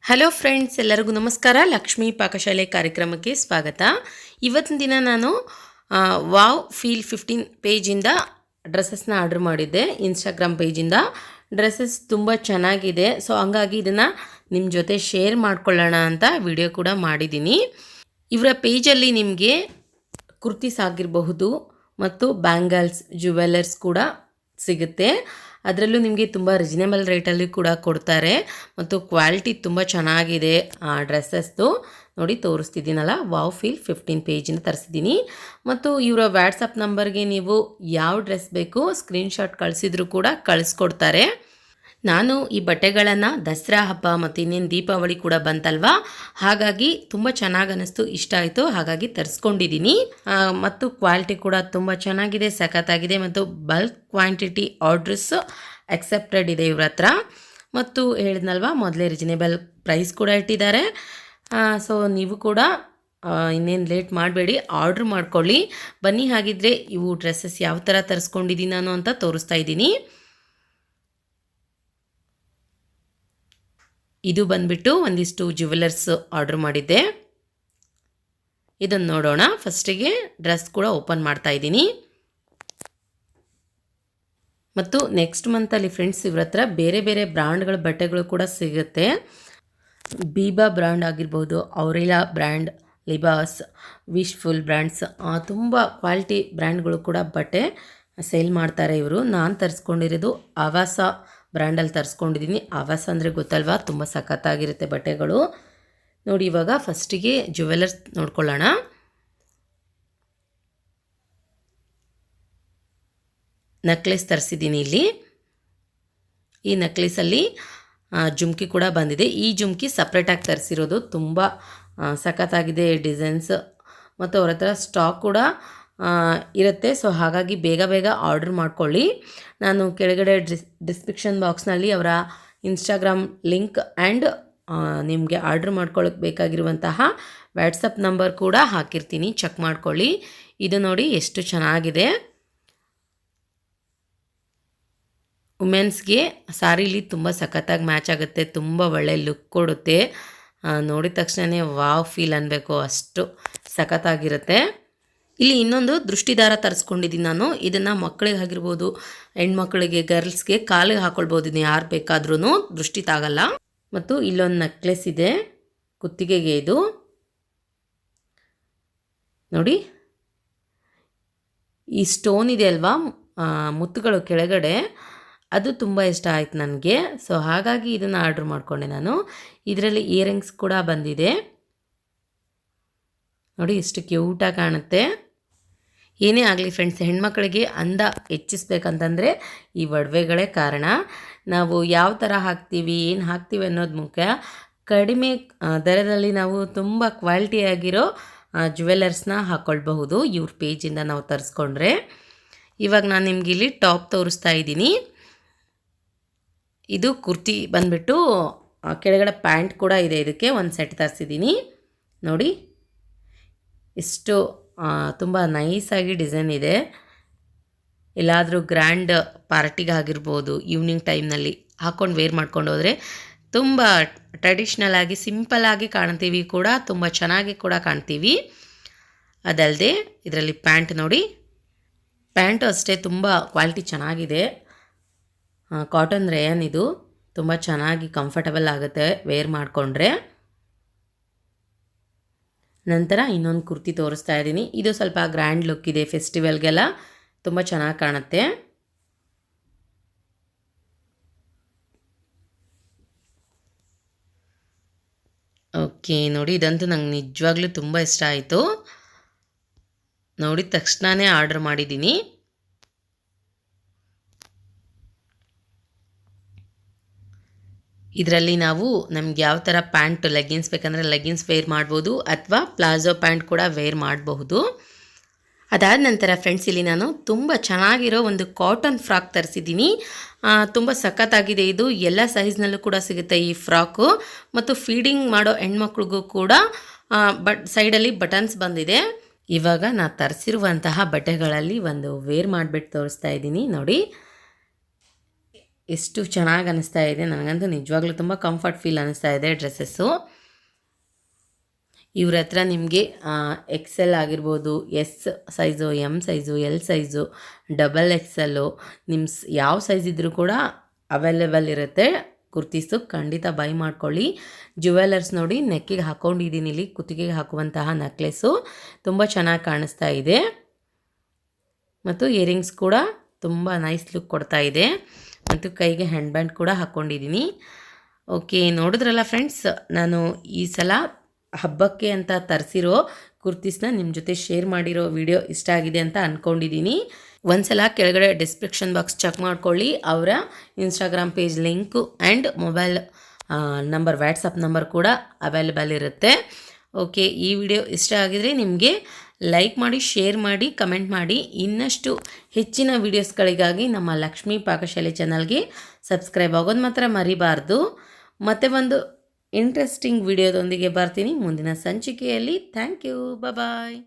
Hello friends, ಎಲ್ಲರಿಗೂ ನಮಸ್ಕಾರ. ಲಕ್ಷ್ಮೀ ಪಾಕಶಾಲೆ ಕಾರ್ಯಕ್ರಮಕ್ಕೆ ಸ್ವಾಗತ. ಇವತ್ತಿನ ದಿನ ನಾನು ವಾವ್ ಫೀಲ್ 15 ಪೇಜಿಂದ ಡ್ರೆಸ್ಸಸ್ನ ಆರ್ಡರ್ ಮಾಡಿದ್ದೆ. ಇನ್ಸ್ಟಾಗ್ರಾಮ್ ಪೇಜಿಂದ ಡ್ರೆಸ್ಸಸ್ ತುಂಬ ಚೆನ್ನಾಗಿದೆ. ಸೊ ಹಂಗಾಗಿ ಇದನ್ನು ನಿಮ್ಮ ಜೊತೆ ಶೇರ್ ಮಾಡ್ಕೊಳ್ಳೋಣ ಅಂತ ವಿಡಿಯೋ ಕೂಡ ಮಾಡಿದ್ದೀನಿ. ಇವರ ಪೇಜಲ್ಲಿ ನಿಮಗೆ ಕುರ್ತೀಸ್ ಆಗಿರಬಹುದು ಮತ್ತು ಬ್ಯಾಂಗಲ್ಸ್, ಜ್ಯುವೆಲರ್ಸ್ ಕೂಡ ಸಿಗುತ್ತೆ. ಅದರಲ್ಲೂ ನಿಮಗೆ ತುಂಬ ರೀಸನೇಬಲ್ ರೇಟಲ್ಲಿ ಕೂಡ ಕೊಡ್ತಾರೆ ಮತ್ತು ಕ್ವಾಲಿಟಿ ತುಂಬ ಚೆನ್ನಾಗಿದೆ. ಡ್ರೆಸ್ಸಸ್ದು ನೋಡಿ ತೋರಿಸ್ತಿದ್ದೀನಲ್ಲ, ವಾವ್ ಫೀಲ್ 15 ಪೇಜಿಂದ ತರಿಸಿದ್ದೀನಿ. ಮತ್ತು ಇವರ ವಾಟ್ಸಪ್ ನಂಬರ್ಗೆ ನೀವು ಯಾವ ಡ್ರೆಸ್ ಬೇಕು ಸ್ಕ್ರೀನ್ಶಾಟ್ ಕಳಿಸಿದ್ರು ಕೂಡ ಕಳಿಸ್ಕೊಡ್ತಾರೆ. ನಾನು ಈ ಬಟ್ಟೆಗಳನ್ನು ದಸರಾ ಹಬ್ಬ ಮತ್ತು ಇನ್ನೇನು ದೀಪಾವಳಿ ಕೂಡ ಬಂತಲ್ವಾ, ಹಾಗಾಗಿ ತುಂಬ ಚೆನ್ನಾಗಿ ಅನ್ನಿಸ್ತು, ಇಷ್ಟ ಆಯಿತು, ಹಾಗಾಗಿ ತರಿಸ್ಕೊಂಡಿದ್ದೀನಿ. ಮತ್ತು ಕ್ವಾಲಿಟಿ ಕೂಡ ತುಂಬ ಚೆನ್ನಾಗಿದೆ, ಸಖತ್ತಾಗಿದೆ ಮತ್ತು ಬಲ್ಕ್ ಕ್ವಾಂಟಿಟಿ ಆರ್ಡ್ರಸ್ ಅಕ್ಸೆಪ್ಟೆಡ್ ಇದೆ ಇವ್ರ ಹತ್ರ. ಮತ್ತು ಹೇಳಿದ್ನಲ್ವಾ ಮೊದಲೇ ರೀಸನೇಬಲ್ ಪ್ರೈಸ್ ಕೂಡ ಇಟ್ಟಿದ್ದಾರೆ. ಸೊ ನೀವು ಕೂಡ ಇನ್ನೇನು ಲೇಟ್ ಮಾಡಬೇಡಿ, ಆರ್ಡ್ರ್ ಮಾಡ್ಕೊಳ್ಳಿ. ಬನ್ನಿ ಹಾಗಿದ್ರೆ ಇವು ಡ್ರೆಸ್ಸಸ್ ಯಾವ ಥರ ತರಿಸ್ಕೊಂಡಿದ್ದೀನಿ ನಾನು ಅಂತ ತೋರಿಸ್ತಾ ಇದ್ದೀನಿ. ಇದು ಬಂದ್ಬಿಟ್ಟು ಒಂದಿಷ್ಟು ಜ್ಯುವೆಲರ್ಸ್ ಆರ್ಡರ್ ಮಾಡಿದ್ದೆ. ಇದನ್ನು ನೋಡೋಣ. ಫಸ್ಟಿಗೆ ಡ್ರೆಸ್ ಕೂಡ ಓಪನ್ ಮಾಡ್ತಾ ಇದ್ದೀನಿ. ಮತ್ತು ನೆಕ್ಸ್ಟ್ ಮಂತಲ್ಲಿ ಫ್ರೆಂಡ್ಸ್ ಇವ್ರ ಹತ್ರ ಬೇರೆ ಬೇರೆ ಬ್ರ್ಯಾಂಡ್ಗಳ ಬಟ್ಟೆಗಳು ಕೂಡ ಸಿಗುತ್ತೆ. ಬೀಬಾ ಬ್ರ್ಯಾಂಡ್ ಆಗಿರ್ಬೋದು, ಔರೇಲಾ ಬ್ರ್ಯಾಂಡ್, ಲಿಬಾಸ್, ವಿಶ್ಫುಲ್ ಬ್ರ್ಯಾಂಡ್ಸ್, ತುಂಬ ಕ್ವಾಲಿಟಿ ಬ್ರ್ಯಾಂಡ್ಗಳು ಕೂಡ ಬಟ್ಟೆ ಸೇಲ್ ಮಾಡ್ತಾರೆ ಇವರು. ನಾನು ತರಿಸ್ಕೊಂಡಿರೋದು ಆವಾಸ ಬ್ರ್ಯಾಂಡಲ್ಲಿ ತರಿಸ್ಕೊಂಡಿದ್ದೀನಿ. ಆವಾಸ ಅಂದರೆ ಗೊತ್ತಲ್ವಾ, ತುಂಬ ಸಖತ್ತಾಗಿರುತ್ತೆ ಬಟ್ಟೆಗಳು. ನೋಡಿ ಇವಾಗ ಫಸ್ಟಿಗೆ ಜ್ಯುವೆಲರ್ಸ್ ನೋಡ್ಕೊಳ್ಳೋಣ. ನೆಕ್ಲೆಸ್ ತರಿಸಿದ್ದೀನಿ ಇಲ್ಲಿ. ಈ ನೆಕ್ಲೆಸಲ್ಲಿ ಜುಮ್ಕಿ ಕೂಡ ಬಂದಿದೆ. ಈ ಜುಮ್ಕಿ ಸಪ್ರೇಟಾಗಿ ತರಿಸಿರೋದು, ತುಂಬ ಸಖತ್ತಾಗಿದೆ ಡಿಸೈನ್ಸ್. ಮತ್ತು ಅವ್ರ ಹತ್ರ ಸ್ಟಾಕ್ ಕೂಡ ಇರುತ್ತೆ. ಸೊ ಹಾಗಾಗಿ ಬೇಗ ಬೇಗ ಆರ್ಡ್ರ್ ಮಾಡ್ಕೊಳ್ಳಿ. ನಾನು ಕೆಳಗಡೆ ಡಿಸ್ಕ್ರಿಪ್ಷನ್ ಬಾಕ್ಸ್ನಲ್ಲಿ ಅವರ ಇನ್ಸ್ಟಾಗ್ರಾಮ್ ಲಿಂಕ್ ಆ್ಯಂಡ್ ನಿಮಗೆ ಆರ್ಡ್ರ್ ಮಾಡ್ಕೊಳ್ಳೋಕೆ ಬೇಕಾಗಿರುವಂತಹ ವಾಟ್ಸಪ್ ನಂಬರ್ ಕೂಡ ಹಾಕಿರ್ತೀನಿ, ಚೆಕ್ ಮಾಡ್ಕೊಳ್ಳಿ. ಇದು ನೋಡಿ ಎಷ್ಟು ಚೆನ್ನಾಗಿದೆ. ವುಮೆನ್ಸ್ಗೆ ಸಾರೀಲಿ ತುಂಬ ಸಖತ್ತಾಗಿ ಮ್ಯಾಚ್ ಆಗುತ್ತೆ, ತುಂಬ ಒಳ್ಳೆ ಲುಕ್ ಕೊಡುತ್ತೆ. ನೋಡಿದ ತಕ್ಷಣವೇ ವಾವ್ ಫೀಲ್ ಅನ್ನಬೇಕು, ಅಷ್ಟು ಸಖತ್ತಾಗಿರುತ್ತೆ. ಇಲ್ಲಿ ಇನ್ನೊಂದು ದೃಷ್ಟಿದಾರ ತರಿಸ್ಕೊಂಡಿದ್ದೀನಿ ನಾನು. ಇದನ್ನು ಮಕ್ಕಳಿಗೆ ಆಗಿರ್ಬೋದು, ಹೆಣ್ಮಕ್ಳಿಗೆ, ಗರ್ಲ್ಸ್ಗೆ ಕಾಲಿಗೆ ಹಾಕ್ಕೊಳ್ಬೋದು. ಇದನ್ನು ಯಾರು ಬೇಕಾದ್ರೂ ದೃಷ್ಟಿ ತಾಗಲ್ಲ. ಮತ್ತು ಇಲ್ಲೊಂದು ನೆಕ್ಲೆಸ್ ಇದೆ ಕುತ್ತಿಗೆಗೆ. ಇದು ನೋಡಿ, ಈ ಸ್ಟೋನ್ ಇದೆ ಅಲ್ವಾ, ಮುತ್ತುಗಳು ಕೆಳಗಡೆ, ಅದು ತುಂಬ ಇಷ್ಟ ಆಯ್ತು ನನಗೆ. ಸೊ ಹಾಗಾಗಿ ಇದನ್ನು ಆರ್ಡ್ರ್ ಮಾಡಿಕೊಂಡೆ ನಾನು. ಇದರಲ್ಲಿ ಇಯರಿಂಗ್ಸ್ ಕೂಡ ಬಂದಿದೆ ನೋಡಿ, ಎಷ್ಟು ಕ್ಯೂಟಾಗಿ ಕಾಣುತ್ತೆ. ಏನೇ ಆಗಲಿ ಫ್ರೆಂಡ್ಸ್, ಹೆಣ್ಮಕ್ಳಿಗೆ ಅಂದ ಹೆಚ್ಚಿಸ್ಬೇಕಂತಂದರೆ ಈ ಒಡವೆಗಳೇ ಕಾರಣ. ನಾವು ಯಾವ ಥರ ಹಾಕ್ತೀವಿ, ಏನು ಹಾಕ್ತೀವಿ ಅನ್ನೋದು ಮುಖ್ಯ. ಕಡಿಮೆ ದರದಲ್ಲಿ ನಾವು ತುಂಬ ಕ್ವಾಲಿಟಿಯಾಗಿರೋ ಜ್ಯುವೆಲರ್ಸ್ನ ಹಾಕ್ಕೊಳ್ಬಹುದು ಇವ್ರ ಪೇಜಿಂದ ನಾವು ತರಿಸ್ಕೊಂಡ್ರೆ. ಇವಾಗ ನಾನು ನಿಮ್ಗೆ ಇಲ್ಲಿ ಟಾಪ್ ತೋರಿಸ್ತಾ ಇದ್ದೀನಿ. ಇದು ಕುರ್ತಿ ಬಂದುಬಿಟ್ಟು ಕೆಳಗಡೆ ಪ್ಯಾಂಟ್ ಕೂಡ ಇದೆ. ಇದಕ್ಕೆ ಒಂದು ಸೆಟ್ ತರಿಸಿದ್ದೀನಿ ನೋಡಿ. ಎಷ್ಟು ತುಂಬ ನೈಸಾಗಿ ಡಿಸೈನ್ ಇದೆ. ಎಲ್ಲಾದರೂ ಗ್ರ್ಯಾಂಡ್ ಪಾರ್ಟಿಗಾಗಿರ್ಬೋದು, ಈವ್ನಿಂಗ್ ಟೈಮ್ನಲ್ಲಿ ಹಾಕ್ಕೊಂಡು ವೇರ್ ಮಾಡ್ಕೊಂಡು ಹೋದರೆ ತುಂಬ ಟ್ರೆಡಿಷ್ನಲ್ ಆಗಿ ಸಿಂಪಲ್ಲಾಗಿ ಕಾಣ್ತೀವಿ ಕೂಡ, ತುಂಬ ಚೆನ್ನಾಗಿ ಕೂಡ ಕಾಣ್ತೀವಿ. ಅದಲ್ಲದೆ ಇದರಲ್ಲಿ ಪ್ಯಾಂಟ್ ನೋಡಿ, ಪ್ಯಾಂಟು ಅಷ್ಟೇ ತುಂಬ ಕ್ವಾಲಿಟಿ ಚೆನ್ನಾಗಿದೆ. ಕಾಟನ್ ರೇಯನ್, ಇದು ತುಂಬ ಚೆನ್ನಾಗಿ ಕಂಫರ್ಟಬಲ್ ಆಗುತ್ತೆ ವೇರ್ ಮಾಡಿಕೊಂಡ್ರೆ. ನಂತರ ಇನ್ನೊಂದು ಕುರ್ತಿ ತೋರಿಸ್ತಾ ಇದ್ದೀನಿ. ಇದು ಸ್ವಲ್ಪ ಗ್ರ್ಯಾಂಡ್ ಲುಕ್ ಇದೆ, ಫೆಸ್ಟಿವಲ್ಗೆಲ್ಲ ತುಂಬ ಚೆನ್ನಾಗಿ ಕಾಣುತ್ತೆ. ಓಕೆ ನೋಡಿ, ಇದಂತೂ ನಂಗೆ ನಿಜವಾಗ್ಲೂ ತುಂಬ ಇಷ್ಟ ಆಯಿತು. ನೋಡಿದ ತಕ್ಷಣವೇ ಆರ್ಡರ್ ಮಾಡಿದ್ದೀನಿ. ಇದರಲ್ಲಿ ನಾವು ನಮ್ಗೆ ಯಾವ ಥರ ಪ್ಯಾಂಟ್, ಲೆಗ್ಗಿನ್ಸ್ ಬೇಕಂದರೆ ಲೆಗ್ಗಿನ್ಸ್ ವೇರ್ ಮಾಡ್ಬೋದು, ಅಥವಾ ಪ್ಲಾಜೋ ಪ್ಯಾಂಟ್ ಕೂಡ ವೇರ್ ಮಾಡಬಹುದು. ಅದಾದ ನಂತರ ಫ್ರೆಂಡ್ಸ್, ಇಲ್ಲಿ ನಾನು ತುಂಬ ಚೆನ್ನಾಗಿರೋ ಒಂದು ಕಾಟನ್ ಫ್ರಾಕ್ ತರಿಸಿದ್ದೀನಿ. ತುಂಬ ಸಖತ್ತಾಗಿದೆ. ಇದು ಎಲ್ಲ ಸೈಜ್ನಲ್ಲೂ ಕೂಡ ಸಿಗುತ್ತೆ ಈ ಫ್ರಾಕು. ಮತ್ತು ಫೀಡಿಂಗ್ ಮಾಡೋ ಹೆಣ್ಮಕ್ಳಿಗೂ ಕೂಡ ಸೈಡಲ್ಲಿ ಬಟನ್ಸ್ ಬಂದಿದೆ. ಇವಾಗ ನಾನು ತರಿಸಿರುವಂತಹ ಬಟ್ಟೆಗಳಲ್ಲಿ ಒಂದು ವೇರ್ ಮಾಡಿಬಿಟ್ಟು ತೋರಿಸ್ತಾ ಇದ್ದೀನಿ ನೋಡಿ. ಎಷ್ಟು ಚೆನ್ನಾಗಿ ಅನ್ನಿಸ್ತಾ ಇದೆ. ನನಗಂತೂ ನಿಜವಾಗ್ಲೂ ತುಂಬ ಕಂಫರ್ಟ್ ಫೀಲ್ ಅನ್ನಿಸ್ತಾ ಇದೆ ಡ್ರೆಸ್ಸಸ್ಸು. ಇವ್ರ ಹತ್ರ ನಿಮಗೆ XL ಆಗಿರ್ಬೋದು, S size, M size, L size, XXL ನಿಮ್ಮ ಯಾವ ಸೈಜ್ ಇದ್ದರೂ ಕೂಡ ಅವೈಲೇಬಲ್ ಇರುತ್ತೆ. ಕುರ್ತೀಸು ಖಂಡಿತ ಬೈ ಮಾಡ್ಕೊಳ್ಳಿ. ಜ್ಯುವೆಲರ್ಸ್ ನೋಡಿ, ನೆಕ್ಕಿಗೆ ಹಾಕ್ಕೊಂಡಿದ್ದೀನಿ, ಇಲ್ಲಿ ಕುತ್ತಿಗೆಗೆ ಹಾಕುವಂತಹ ನೆಕ್ಲೆಸ್ಸು ತುಂಬ ಚೆನ್ನಾಗಿ ಕಾಣಿಸ್ತಾ ಇದೆ. ಮತ್ತು ಇಯರಿಂಗ್ಸ್ ಕೂಡ ತುಂಬ ನೈಸ್ ಲುಕ್ ಕೊಡ್ತಾ ಇದೆ. ಮತ್ತು ಕೈಗೆ ಹ್ಯಾಂಡ್ ಬ್ಯಾಂಡ್ ಕೂಡ ಹಾಕ್ಕೊಂಡಿದ್ದೀನಿ. ಓಕೆ, ನೋಡಿದ್ರಲ್ಲ ಫ್ರೆಂಡ್ಸ್, ನಾನು ಈ ಸಲ ಹಬ್ಬಕ್ಕೆ ಅಂತ ತರಿಸಿರೋ ಕುರ್ತೀಸ್ನ ನಿಮ್ಮ ಜೊತೆ ಶೇರ್ ಮಾಡಿರೋ ವಿಡಿಯೋ ಇಷ್ಟ ಆಗಿದೆ ಅಂತ ಅಂದ್ಕೊಂಡಿದ್ದೀನಿ. ಒಂದ್ಸಲ ಕೆಳಗಡೆ ಡಿಸ್ಕ್ರಿಪ್ಷನ್ ಬಾಕ್ಸ್ ಚೆಕ್ ಮಾಡ್ಕೊಳ್ಳಿ. ಅವರ Instagram page link and mobile number, WhatsApp number ಕೂಡ ಅವೈಲೇಬಲ್ ಇರುತ್ತೆ. ಓಕೆ, ಈ ವಿಡಿಯೋ ಇಷ್ಟ ಆಗಿದರೆ ನಿಮಗೆ ಲೈಕ್ ಮಾಡಿ, ಶೇರ್ ಮಾಡಿ, ಕಮೆಂಟ್ ಮಾಡಿ. ಇನ್ನಷ್ಟು ಹೆಚ್ಚಿನ ವೀಡಿಯೋಸ್ಗಳಿಗಾಗಿ ನಮ್ಮ ಲಕ್ಷ್ಮೀ ಪಾಕಶಾಲೆ ಚಾನಲ್ಗೆ ಸಬ್ಸ್ಕ್ರೈಬ್ ಆಗೋದು ಮಾತ್ರ ಮರಿಬಾರ್ದು. ಮತ್ತೆ ಒಂದು ಇಂಟ್ರೆಸ್ಟಿಂಗ್ ವಿಡಿಯೋದೊಂದಿಗೆ ಬರ್ತೀನಿ ಮುಂದಿನ ಸಂಚಿಕೆಯಲ್ಲಿ. Thank you, bye.